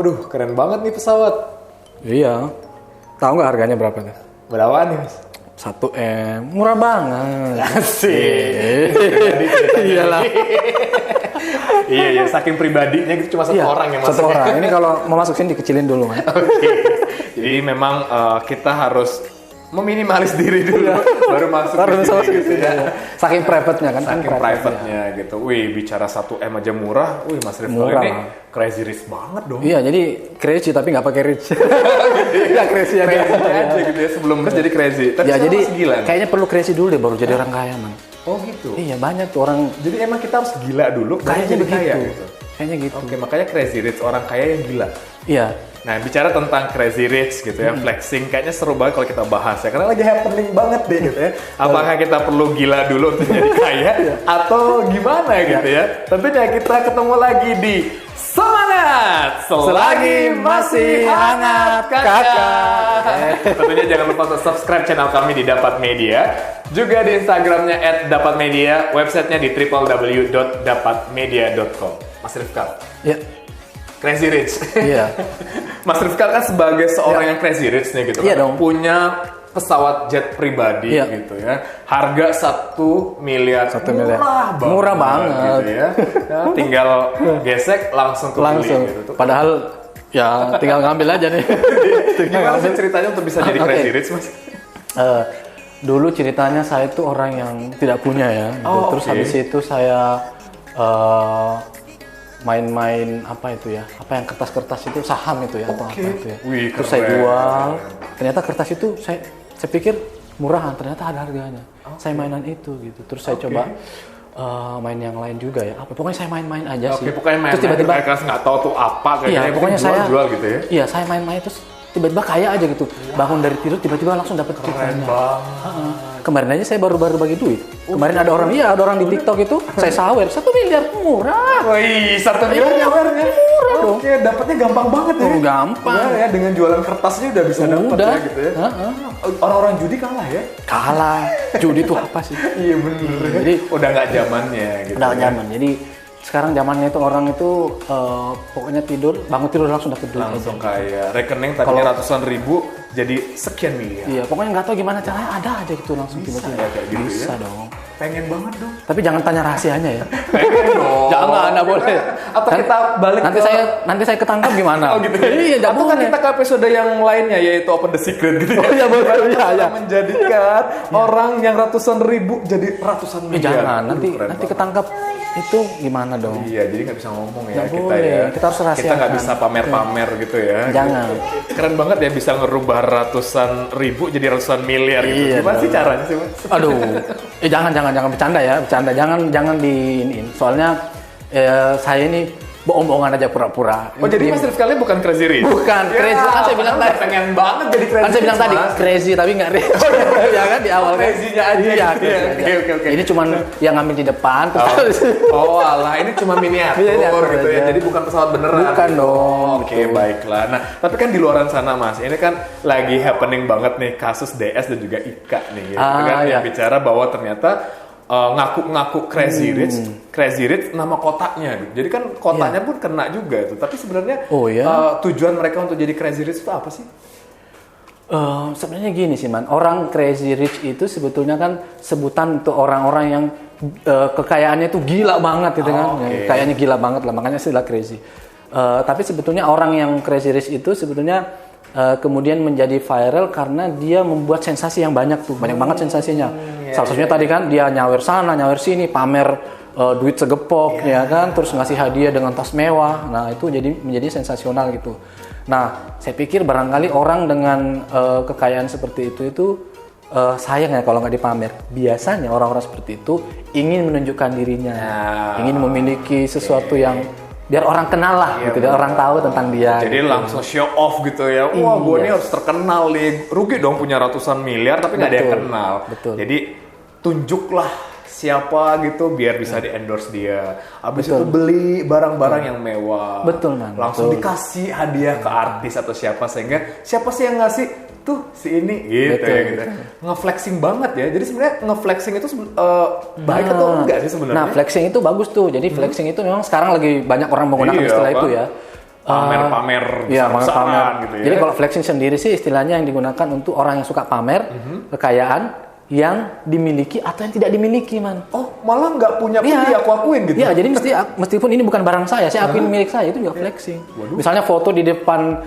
Waduh, keren banget nih pesawat. Iya. Tahu nggak harganya berapa tuh? Berapa nih, Mas? 1M. Murah banget. Asik. Iyalah. Iya, saking pribadinya gitu cuma satu orang yang masuk. Satu orang. Ini kalau mau masuk sini dikecilin dulu, Man. Oke. Jadi memang kita harus meminimalis diri dulu baru masuk gitu ya. Saking private-nya kan. Saking private-nya gitu. Wih, bicara 1M aja murah. Wih, Mas Rifki ini crazy rich banget dong. Iya, jadi crazy tapi nggak pakai rich. Ya crazy aja gitu ya. Sebelum rich jadi crazy. Tapi ya jadi kayaknya perlu crazy dulu deh baru jadi orang kaya, Man. Oh gitu. Iya, banyak tuh orang. Jadi emang kita harus gila dulu kayaknya jadi kaya gitu. Kayaknya gitu. Oke, makanya crazy rich, orang kaya yang gila. Iya. Nah, bicara tentang crazy rich gitu ya, flexing, kayaknya seru banget kalau kita bahas ya, karena lagi happening banget deh gitu ya. Apakah kita perlu gila dulu untuk jadi kaya, atau gimana gitu ya? Tentunya kita ketemu lagi di Semangat selagi masih hangat kakak. Tentunya jangan lupa untuk subscribe channel kami di Dapat Media, juga di Instagramnya @dapatmedia, websitenya di www.dapatmedia.com. Mas Rifkal. Ya. Crazy rich. Iya. Mas Rifkal kan sebagai seorang yang crazy rich nih gitu iya kan. Dong. Punya pesawat jet pribadi gitu ya. Harga 1 miliar. 1 miliar. Murah banget. Gitu ya. Tinggal gesek langsung kebeli gitu. Padahal ya tinggal ngambil aja nih. Gimana sih ceritanya untuk bisa jadi crazy rich, Mas? Dulu ceritanya saya itu orang yang tidak punya ya. Terus habis itu saya main-main apa itu ya, apa yang kertas-kertas itu, saham itu ya, atau apa itu ya. Wih, terus saya jual, ternyata kertas itu saya pikir murahan, ternyata ada harganya. Saya mainan itu gitu, terus saya coba main yang lain juga ya. Pokoknya saya main-main aja sih. Pokoknya main. Terus tiba-tiba nggak tahu tuh apa kayaknya. Iya, pokoknya saya jual gitu ya. Iya, saya main-main terus tiba-tiba kaya aja gitu. Bangun dari tidur tiba-tiba langsung dapat keren banget. Kemarin aja saya baru bagi duit. Kemarin ada orang di TikTok itu saya sawer 1 miliar murah. Wih, 1 miliar nyawernya. Murah dong. Oke, dapatnya gampang banget ya. Gampang. Ya, dengan jualan kertasnya udah bisa dapat ya gitu ya. Orang-orang judi kalah ya? Kalah. Judi itu apa sih? Iya bener. Jadi udah nggak zamannya gitu. Udah zaman. Jadi sekarang zamannya itu orang itu pokoknya bangun tidur langsung dapat duit. Langsung kayak rekening tadinya ratusan ribu jadi sekian miliar. Iya, pokoknya nggak tahu gimana caranya ada aja gitu langsung tiba-tiba. Gitu bisa ya? dong. Pengen banget dong. Tapi jangan tanya rahasianya ya. Pengen dong. Jangan, nggak boleh. Atau kita balik nanti saya ketangkap gimana? Oh gitu. Iya, jangan. Atau kan kita ke episode yang lainnya yaitu Open the Secret gitu. Oh iya boleh. Iya. Menjadikan orang yang ratusan ribu jadi ratusan miliar. Jangan, nanti ketangkap. Itu gimana dong? Iya, jadi nggak bisa ngomong ya nggak kita boleh. ya. Kita harus rahasiakan. Kita nggak bisa pamer-pamer gitu ya. Jangan. Keren banget ya bisa ngerubah ratusan ribu jadi ratusan miliar gitu. Iya, gimana sih caranya sih, Mas? Aduh. Jangan bercanda ya, bercanda. Jangan diinin. Soalnya saya ini bohong-bohongan aja pura-pura. Oh jadi Mas Rifki kalian bukan crazy rich? Bukan, crazy kan saya bilang tadi. Pengen banget jadi crazy. Kan saya bilang tadi, crazy tapi nggak rich. Ya kan di awal kan. Crazy-nya aja. Iya, oke. Ini cuman yang ngambil di depan. Oh alah, ini cuma miniatur gitu ya. Jadi bukan pesawat beneran. Bukan dong. Oke, baiklah. Nah, tapi kan di luaran sana Mas, ini kan lagi happening banget nih kasus DS dan juga Ika nih. Gitu kan yang bicara bahwa ternyata ngaku-ngaku crazy rich nama kotanya gitu. Jadi kan kotanya pun kena juga itu. Tapi sebenarnya tujuan mereka untuk jadi crazy rich itu apa sih? Sebenarnya gini sih Man, orang crazy rich itu sebetulnya kan sebutan untuk orang-orang yang kekayaannya itu gila banget gitu kan. Kayaknya gila banget lah, makanya istilah crazy. Tapi sebetulnya orang yang crazy rich itu sebetulnya kemudian menjadi viral karena dia membuat sensasi yang banyak tuh, banyak banget sensasinya. Salah satunya tadi kan dia nyawer sana, nyawer sini, pamer duit segepok, ya kan, terus ngasih hadiah dengan tas mewah. Nah itu menjadi sensasional gitu. Nah saya pikir barangkali orang dengan kekayaan seperti itu sayang ya kalau nggak dipamer. Biasanya orang-orang seperti itu ingin menunjukkan dirinya, ingin memiliki sesuatu yang biar orang kenal lah gitu, biar orang tahu tentang dia. Jadi gitu. langsung show off gitu ya. Wah, gue ini harus terkenal nih. Rugi dong punya ratusan miliar tapi nggak ada yang kenal. Betul. Jadi tunjuklah siapa gitu biar bisa di-endorse dia. Habis itu beli barang-barang yang mewah. Betul, Man. Langsung dikasih hadiah ke artis atau siapa, sehingga siapa sih yang ngasih? Tuh si ini gitu ya gitu. Nge-flexing banget ya. Jadi sebenarnya nge-flexing itu baik atau enggak sih sebenarnya? Nah, flexing itu bagus tuh. Jadi flexing itu memang sekarang lagi banyak orang menggunakan istilah itu ya. pamer Iya, besar-besaran gitu ya. Jadi kalau flexing sendiri sih istilahnya yang digunakan untuk orang yang suka pamer kekayaan yang dimiliki atau yang tidak dimiliki, man. Oh, malah nggak punya pun Iya. aku akuin gitu. Iya, jadi meskipun ini bukan barang saya akuin milik saya, itu juga flexing. Misalnya foto di depan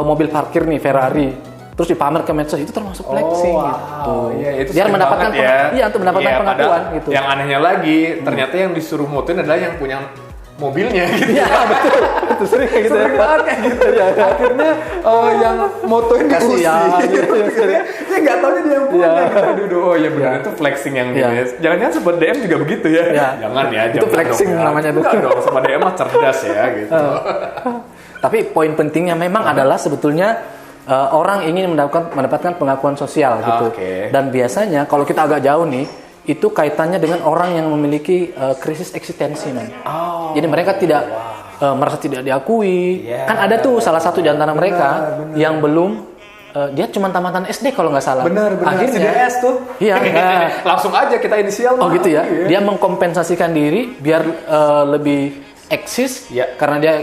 mobil parkir nih Ferrari, terus dipamer ke medsos, itu termasuk flexing gitu. Iya, itu Biar sering mendapatkan banget ya. iya, untuk mendapatkan Iya, pengakuan padahal gitu. Yang anehnya lagi, ternyata yang disuruh mutuin adalah yang punya mobilnya gitu. Iya, betul. Itu sering kayak gitu. Sering banget kayak gitu ya. Akhirnya yang motoin Kasih ya, gitu ya, sering. Ya nggak taunya dia yang punya Iya. gitu. Aduh, oh ya benar itu flexing yang Iya. gitu ya. Jangan-jangan sobat DM juga begitu ya. Iya. Jangan ya, Itu jangan flexing dong, ya. namanya tuh. Enggak dong, sobat DM mah cerdas ya gitu. Tapi poin pentingnya memang adalah sebetulnya orang ingin mendapatkan pengakuan sosial gitu. Oke. Dan biasanya kalau kita agak jauh nih, itu kaitannya dengan orang yang memiliki krisis eksistensi, man. Oh. Jadi mereka tidak merasa tidak diakui. Iya. Kan ada tuh salah satu di antara mereka yang belum dia cuma tamatan SD kalau nggak salah. Benar. Akhirnya CDS tuh. Iya. Langsung aja kita inisial. Oh gitu ya. Iya. Dia mengkompensasikan diri biar lebih eksis Iya. karena dia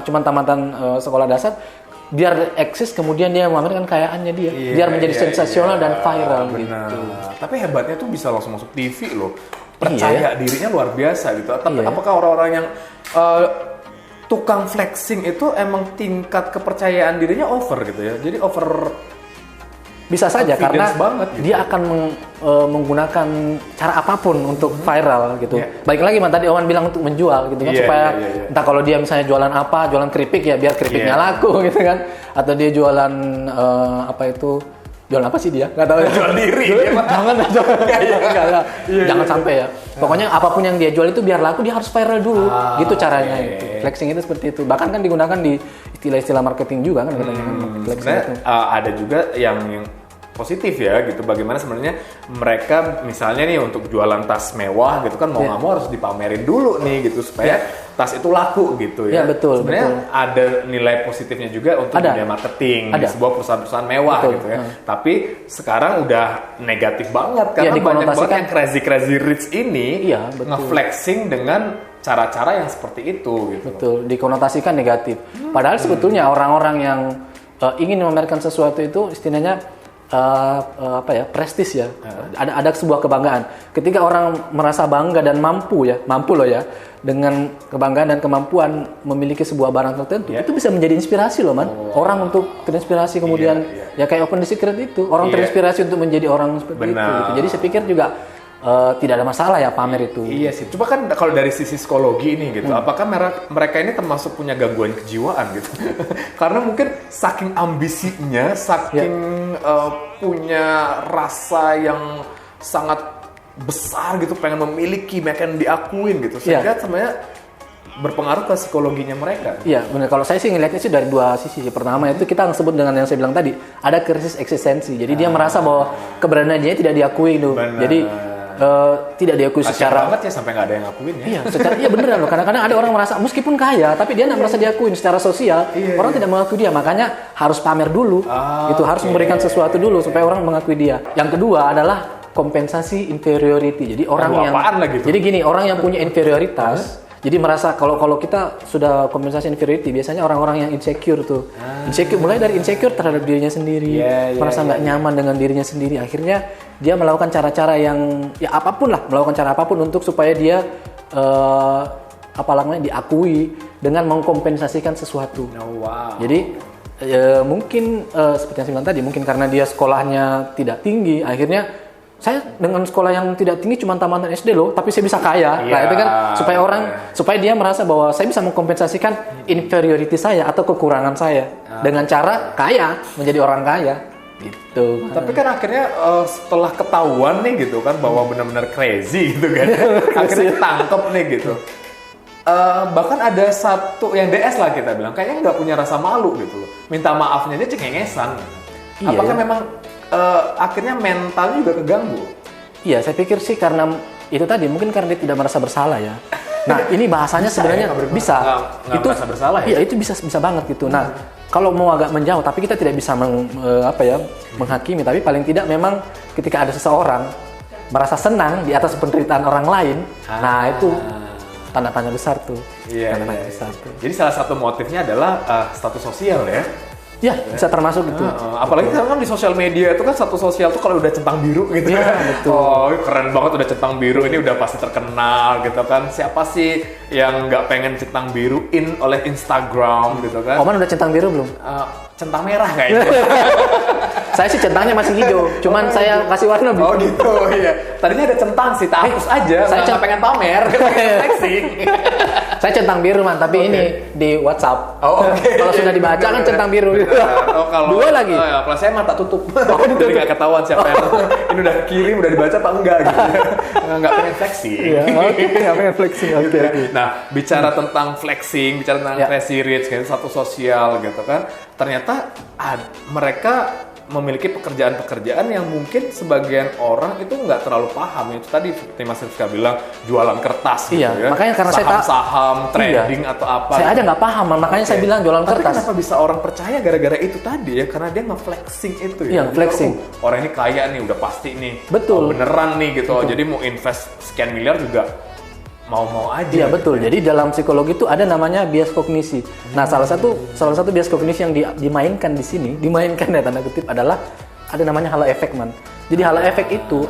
cuma tamatan sekolah dasar. Biar eksis kemudian dia memamerkan kekayaannya dia. Biar menjadi sensasional dan viral benar. gitu. Tapi hebatnya tuh bisa langsung masuk TV loh. Iya. Percaya dirinya luar biasa gitu. Tapi Iya. apakah orang-orang yang tukang flexing itu emang tingkat kepercayaan dirinya over gitu ya? Jadi over. Bisa saja karena Confidence banget gitu. dia akan menggunakan cara apapun untuk viral gitu. Iya. Baik lagi man tadi Oman bilang untuk menjual gitu kan Iya, supaya iya. entah kalau dia misalnya jualan apa, jualan keripik ya biar keripiknya Iya. laku gitu kan. Atau dia jualan jualan apa sih dia? Nggak tahu ya. Jual diri. Jangan sampai ya. Pokoknya apapun yang dia jual itu biar laku dia harus viral dulu. Gitu caranya oke. itu. Flexing itu seperti itu. Bahkan kan digunakan di istilah-istilah marketing juga kan katanya kan flexing Sebenarnya itu. ada juga yang positif ya gitu. Bagaimana sebenarnya mereka misalnya nih untuk jualan tas mewah gitu kan mau nggak mau harus dipamerin dulu nih gitu supaya tas itu laku gitu ya. Iya, betul, Sebenarnya betul. ada nilai positifnya juga untuk Ada. dunia marketing di Ada. sebuah perusahaan-perusahaan mewah Betul. gitu ya. Tapi sekarang udah negatif banget karena banyak banget dikonotasikan. yang crazy rich ini Iya, betul. nge-flexing dengan cara-cara yang seperti itu gitu. Betul, dikonotasikan negatif. Padahal sebetulnya orang-orang yang ingin memamerkan sesuatu itu istilahnya prestis ya. Ada sebuah kebanggaan. Ketika orang merasa bangga dan mampu loh ya, dengan kebanggaan dan kemampuan memiliki sebuah barang tertentu, itu bisa menjadi inspirasi loh, man. Orang untuk terinspirasi kemudian ya kayak Open the Secret itu, orang terinspirasi untuk menjadi orang seperti itu. Gitu. Jadi saya pikir juga tidak ada masalah ya pamer itu. Iya sih. Coba kan kalau dari sisi psikologi ini gitu, apakah mereka ini termasuk punya gangguan kejiwaan gitu? Karena mungkin saking ambisinya, saking punya rasa yang sangat besar gitu, pengen memiliki, pengen diakuin gitu. Sehingga sebenarnya berpengaruh ke psikologinya mereka. Iya, benar. Kalau saya sih ngelihatnya sih dari dua sisi. Pertama itu kita sebut dengan yang saya bilang tadi, ada krisis eksistensi. Jadi dia merasa bahwa keberadaan dia tidak diakui tuh. Benar. Jadi tidak diakui Kasian secara banget ya sampai nggak ada yang ngakuin ya. iya beneran loh. Kadang-kadang ada orang merasa meskipun kaya tapi dia nggak merasa diakuin secara sosial. Orang tidak mengakui dia, makanya harus pamer dulu. Itu harus memberikan sesuatu dulu supaya orang mengakui dia. Yang kedua adalah kompensasi inferiority. Jadi orang yang apaan lagi tuh? jadi gini, orang yang punya inferioritas jadi merasa kalau kita sudah kompensasi inferiority biasanya orang-orang yang insecure tuh. Insecure mulai dari insecure terhadap dirinya sendiri, merasa nggak nyaman dengan dirinya sendiri. Akhirnya dia melakukan cara-cara yang ya apapun lah, melakukan cara apapun untuk supaya dia diakui dengan mengkompensasikan sesuatu. Oh, wow. Jadi mungkin seperti yang saya bilang tadi, mungkin karena dia sekolahnya tidak tinggi, akhirnya saya dengan sekolah yang tidak tinggi cuma tamatan SD loh, tapi saya bisa kaya. Nah, itu kan supaya dia merasa bahwa saya bisa mengkompensasikan inferiority saya atau kekurangan saya dengan cara kaya, menjadi orang kaya. Gitu. Tapi kan akhirnya setelah ketahuan nih gitu kan bahwa benar-benar crazy gitu kan. Akhirnya ketangkep nih gitu. Bahkan ada satu yang DS lah kita bilang kayaknya nggak punya rasa malu gitu loh. Minta maafnya dia cengengesan. Iya, Apakah memang akhirnya mentalnya juga keganggu? Iya, saya pikir sih karena itu tadi mungkin karena dia tidak merasa bersalah ya. Nah, ini bahasanya sebenarnya bisa. Nggak Itu merasa bersalah ya? Iya, itu bisa banget gitu. Nah, kalau mau agak menjauh, tapi kita tidak bisa menghakimi. Tapi paling tidak memang ketika ada seseorang merasa senang di atas penderitaan orang lain, nah itu tanda-tanya besar tuh. Iya, Tanda-tanya iya, besar iya. tuh. Jadi salah satu motifnya adalah status sosial ya. Ya, bisa termasuk itu. Apalagi kan di sosial media itu kan satu sosial tuh kalau udah centang biru gitu. Iya, betul. Oh, keren banget udah centang biru, ini udah pasti terkenal gitu kan. Siapa sih yang nggak pengen centang biru oleh Instagram gitu kan? Oman udah centang biru belum? Centang merah kayaknya. Saya sih centangnya masih hijau, cuman saya kasih warna biru. Oh gitu, iya. Tadinya ada centang sih, tak hapus aja. saya Nggak pengen pamer, flexing. Saya centang biru man, tapi ini di WhatsApp. Oh, oke. Kalau sudah dibaca kan centang biru. Oh, kalau Dua lagi. Oh, ya, kalau saya mata tutup. Jadi nggak ketahuan siapa yang ini udah kirim, udah dibaca apa enggak gitu. Nggak pengen flexing. Iya, oke, nggak pengen flexing. Oke. Nah, bicara tentang flexing, bicara tentang Crazy Rich, gitu, satu sosial gitu kan. Ternyata mereka memiliki pekerjaan-pekerjaan yang mungkin sebagian orang itu nggak terlalu paham. Itu tadi seperti Mas Rizka bilang, jualan kertas gitu Iya, ya. makanya karena saham-saham, trading atau apa. Saya aja nggak paham, makanya saya bilang jualan Tapi kertas. kenapa bisa orang percaya gara-gara itu tadi ya? Karena dia nge-flexing itu ya. Iya, flexing. Oh, orang ini kaya nih, udah pasti nih. Betul. Oh, beneran nih gitu. Jadi mau invest sekian miliar juga mau-mau aja. Iya betul. Jadi dalam psikologi itu ada namanya bias kognisi. Nah, salah satu bias kognisi yang dimainkan di sini, dimainkan ya tanda kutip adalah ada namanya halo efek man. Jadi halo efek itu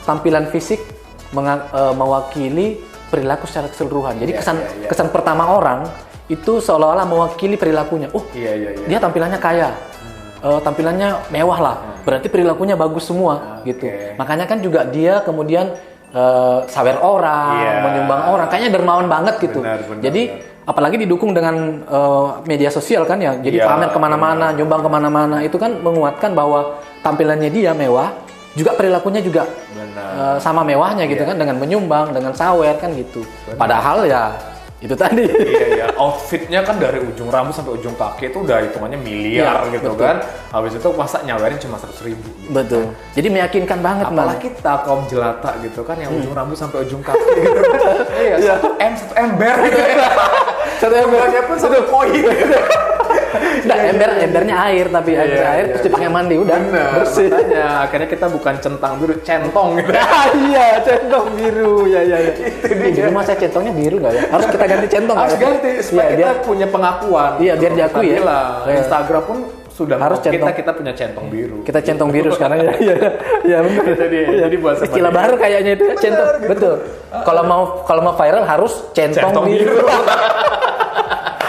tampilan fisik mewakili perilaku secara keseluruhan. Jadi kesan pertama orang itu seolah-olah mewakili perilakunya. Dia tampilannya kaya. Tampilannya mewah lah. Berarti perilakunya bagus semua gitu. Makanya kan juga dia kemudian sawer orang, menyumbang orang, kayaknya dermawan banget gitu. Jadi apalagi didukung dengan media sosial kan ya, jadi pamer kemana-mana, nyumbang kemana-mana, itu kan menguatkan bahwa tampilannya dia mewah, juga perilakunya juga sama mewahnya gitu kan, dengan menyumbang, dengan sawer kan gitu. Padahal ya itu tadi. Iya, outfitnya kan dari ujung rambut sampai ujung kaki itu udah hitungannya miliar gitu betul. Kan. Habis itu masa nyawerin cuma 100.000. Gitu. Betul. Jadi meyakinkan banget malah kita kaum jelata gitu kan, yang ujung rambut sampai ujung kaki gitu kan. Iya, 1 ember gitu ya. 1 embernya pun 1 koin gitu. Nah, embernya air tapi air terus dipakai mandi udah bersih. Makanya akhirnya kita bukan centang biru, centong gitu. Iya, centong biru. Ya. Di rumah saya centongnya biru nggak ya? Harus kita ganti centong. Harus ganti supaya kita punya pengakuan. Iya, biar diakui ya. Instagram pun sudah harus kita punya centong biru. Kita centong biru sekarang ya. Iya benar. Jadi buat istilah baru kayaknya itu centong. Gitu. Betul. Kalau mau viral harus centong biru.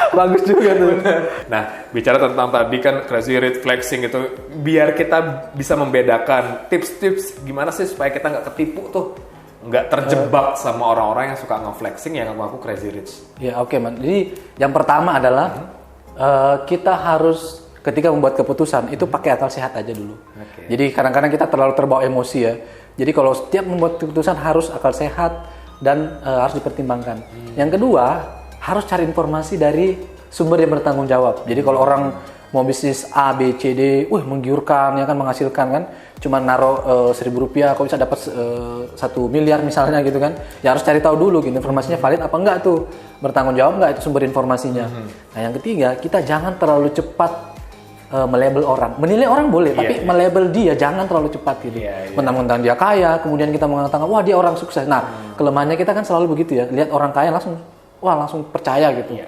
Bagus juga tuh. Nah, bicara tentang tadi kan Crazy Rich flexing itu, biar kita bisa membedakan tips-tips gimana sih supaya kita nggak ketipu tuh, nggak terjebak sama orang-orang yang suka nge-flexing yang ngaku Crazy Rich. Ya oke man. Jadi yang pertama adalah kita harus ketika membuat keputusan itu pakai akal sehat aja dulu. Jadi kadang-kadang kita terlalu terbawa emosi ya. Jadi kalau setiap membuat keputusan harus akal sehat dan harus dipertimbangkan. Yang kedua, harus cari informasi dari sumber yang bertanggung jawab. Jadi kalau orang mau bisnis A, B, C, D, menggiurkan ya kan, menghasilkan kan, cuma naruh Rp1.000 kok bisa dapat 1 miliar misalnya gitu kan. Ya harus cari tahu dulu gitu, informasinya valid apa enggak tuh, bertanggung jawab enggak itu sumber informasinya. Nah yang ketiga, kita jangan terlalu cepat melabel orang. Menilai orang boleh, tapi melabel dia jangan terlalu cepat gitu. Mentang-mentang dia kaya, kemudian kita mengatakan wah dia orang sukses. Nah kelemahannya kita kan selalu begitu ya, lihat orang kaya langsung percaya gitu.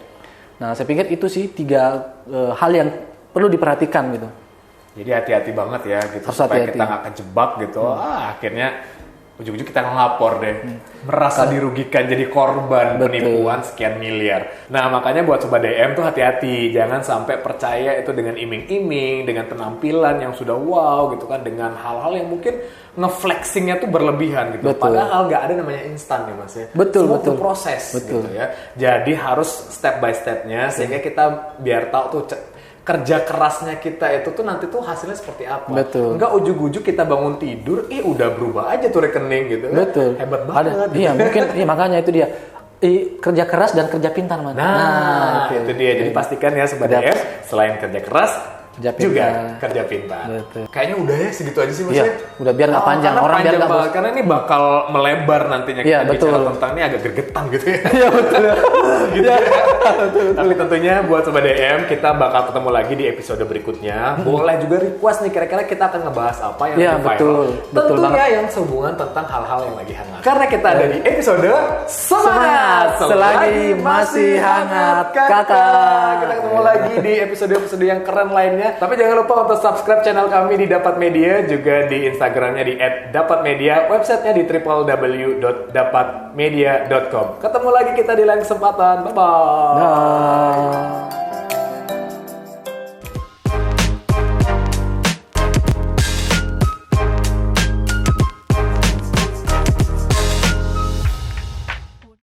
Nah, saya pikir itu sih 3 hal yang perlu diperhatikan gitu. Jadi hati-hati banget ya gitu, harus supaya hati-hati. Kita nggak kejebak gitu. Akhirnya ujung-ujung kita ngelapor deh, merasa dirugikan jadi korban penipuan sekian miliar. Nah makanya buat Sobat DM tuh hati-hati, jangan sampai percaya itu dengan iming-iming, dengan penampilan yang sudah wow gitu kan, dengan hal-hal yang mungkin nge-flexingnya tuh berlebihan gitu. Padahal nggak ada namanya instan ya mas ya. Semua itu proses gitu ya. Jadi harus step by stepnya sehingga kita biar tahu tuh kerja kerasnya kita itu tuh nanti tuh hasilnya seperti apa. Enggak ujuk-ujuk kita bangun tidur, udah berubah aja tuh rekening gitu. Hebat banget. Iya mungkin, makanya itu dia. Kerja keras dan kerja pintar man. Nah itu dia. Jadi pastikan ya Sobat DM, selain kerja keras, Kerja pintar. juga kerja pintar. Betul. Kayaknya udah ya segitu aja sih Mas Iya, ya. udah biar nggak panjang. Karena Orang biar panjang nggak banget. Karena ini bakal melebar nantinya Iya, kita bicara betul. tentang ini agak gergetan gitu ya. Iya betul. Gitu ya. Tapi tentunya buat Sobat DM kita bakal ketemu lagi di episode berikutnya. Boleh juga request nih kira-kira kita akan ngebahas apa yang Iya, lagi viral. betul. Betul Tentunya banget. yang sehubungan tentang hal-hal yang lagi hangat. Karena kita ada di episode Semangat! Selagi masih hangat, kakak. Kita ketemu lagi di episode-episode yang keren lainnya. Tapi jangan lupa untuk subscribe channel kami di Dapat Media, juga di Instagramnya di @dapatmedia, websitenya di www.dapatmedia.com. Ketemu lagi kita di lain kesempatan. Bye-bye. Dah.